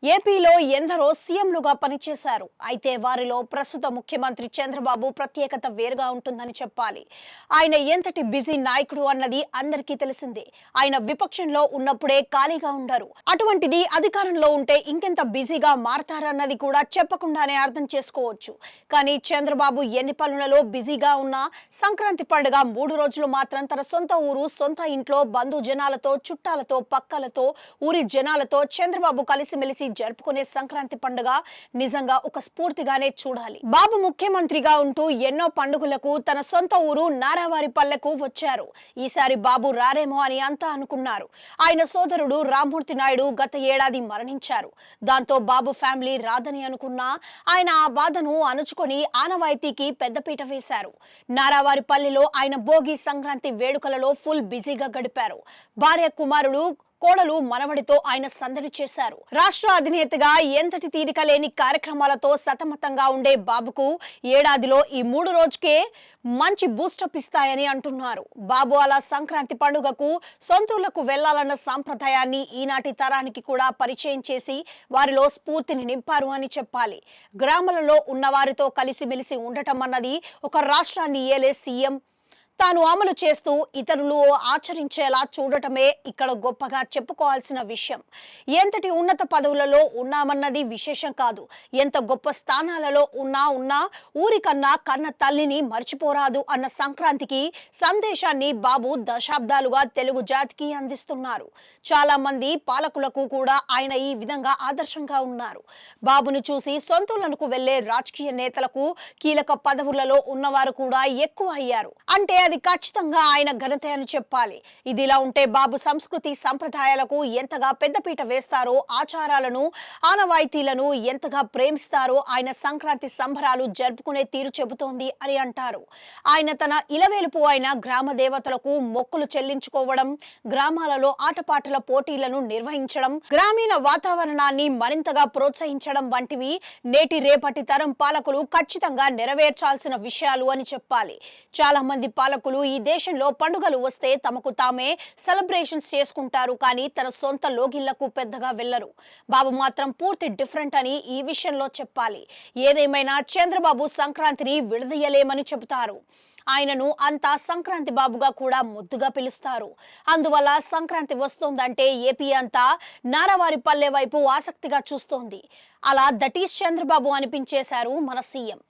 ఏపీలో ఎందరో సీఎంలుగా పనిచేశారు. అయితే వారిలో ప్రస్తుత ముఖ్యమంత్రి చంద్రబాబు ప్రత్యేకత వేరుగా ఉంటుందని చెప్పాలి. ఆయన ఎంతటి బిజీ నాయకుడు అన్నది అందరికీ తెలిసిందే. ఆయన విపక్షంలో ఉన్నప్పుడే ఖాళీగా ఉండరు. అటువంటిది అధికారంలో ఉంటే ఇంకెంత బిజీగా మారతారన్నది కూడా చెప్పకుండానే అర్థం చేసుకోవచ్చు. కానీ చంద్రబాబు ఎన్ని పనులలో బిజీగా ఉన్నా సంక్రాంతి పండుగ 3 రోజులు మాత్రం తన సొంత ఊరు, సొంత ఇంట్లో బంధు జనాలతో, చుట్టాలతో, పక్కలతో, ఊరి జనాలతో చంద్రబాబు కలిసిమెలిసి జరుపుకునే సంక్రాంతి పండుగ నిజంగా ఒక స్ఫూర్తిగానే చూడాలి. బాబు ముఖ్యమంత్రిగా ఉంటూ ఎన్నో పండుగలకు తన సొంత ఊరు నారావారిపల్లెకు వచ్చారు. ఈసారి బాబు రారేమో అని అంతా అనుకున్నారు. ఆయన సోదరుడు రామ్మూర్తి నాయుడు గత ఏడాది మరణించారు. దాంతో బాబు ఫ్యామిలీ రాదని అనుకున్నా ఆయన ఆ బాధను అణుచుకొని ఆనవాయితీకి పెద్దపీట వేశారు. నారావారిపల్లెలో ఆయన భోగి సంక్రాంతి వేడుకలలో ఫుల్ బిజీగా గడిపారు. భార్య, కుమారుడు, కోడలు, మనవడితో ఆయన సందడి చేశారు. రాష్ట్ర అధినేతగా ఎంతటి తీరిక లేని కార్యక్రమాలతో సతమతంగా ఉండే బాబుకు ఏడాదిలో ఈ 3 రోజుకే మంచి బూస్టప్ ఇస్తాయని అంటున్నారు. బాబు అలా సంక్రాంతి పండుగకు సొంతూళ్లకు వెళ్లాలన్న సాంప్రదాయాన్ని ఈనాటి తరానికి కూడా పరిచయం చేసి వారిలో స్ఫూర్తిని నింపారు అని చెప్పాలి. గ్రామాలలో ఉన్నవారితో కలిసిమెలిసి ఉండటం అన్నది ఒక రాష్ట్రాన్ని ఏలే సీఎం తాను అమలు చేస్తూ ఇతరులు ఆచరించేలా చూడటమే ఇక్కడ గొప్పగా చెప్పుకోవాల్సిన విషయం. ఎంతటి ఉన్నత పదవులలో ఉన్నామన్నది విశేషం కాదు. ఎంత గొప్ప స్థానాలలో ఉన్నా ఊరికన్నా కన్న తల్లిని మర్చిపోరాదు అన్న సంక్రాంతికి సందేశాన్ని బాబు దశాబ్దాలుగా తెలుగు జాతికి అందిస్తున్నారు. చాలా మంది పాలకులకు కూడా ఆయన ఈ విధంగా ఆదర్శంగా ఉన్నారు. బాబును చూసి సొంతూళ్లకు వెళ్లే రాజకీయ నేతలకు కీలక పదవులలో ఉన్నవారు కూడా ఎక్కువ అయ్యారు. అంటే అది ఖచ్చితంగా ఆయన ఘనత అని చెప్పాలి. ఇదిలా ఉంటే బాబు సంస్కృతి సంప్రదాయాలకు ఎంతగా పెద్దపీట వేస్తారో, ఆచారాలను, ఆనవాయితీలను ఎంతగా ప్రేమిస్తారో ఆయన సంక్రాంతి సంబరాలు జరుపుకునే తీరు చెబుతోంది అని అంటారు. ఆయన తన ఇలవేలుపు అయిన గ్రామ దేవతలకు మొక్కులు చెల్లించుకోవడం, గ్రామాలలో ఆటపాటల పోటీలను నిర్వహించడం, గ్రామీణ వాతావరణాన్ని మరింతగా ప్రోత్సహించడం వంటివి నేటి రేపటి తరం పాలకులు ఖచ్చితంగా నెరవేర్చాల్సిన విషయాలు అని చెప్పాలి. చాలా మంది పాలకులు ఈ దేశంలో పండుగలు వస్తే తమకు తామే సెలబ్రేషన్స్ చేసుకుంటారు, కానీ తన సొంత లోగిళ్లకు పెద్దగా వెళ్లరు. బాబు మాత్రం పూర్తి డిఫరెంట్ అని ఈ విషయంలో చెప్పాలి. ఏదేమైనా చంద్రబాబు సంక్రాంతిని విడదీయలేమని చెబుతారు. ఆయనను అంతా సంక్రాంతి బాబుగా కూడా ముద్దుగా పిలుస్తారు. అందువల్ల సంక్రాంతి వస్తోందంటే ఏపీ అంతా నారావారిపల్లె వైపు ఆసక్తిగా చూస్తోంది. అలా దట్ ఈస్ చంద్రబాబు అనిపించేశారు మన సీఎం.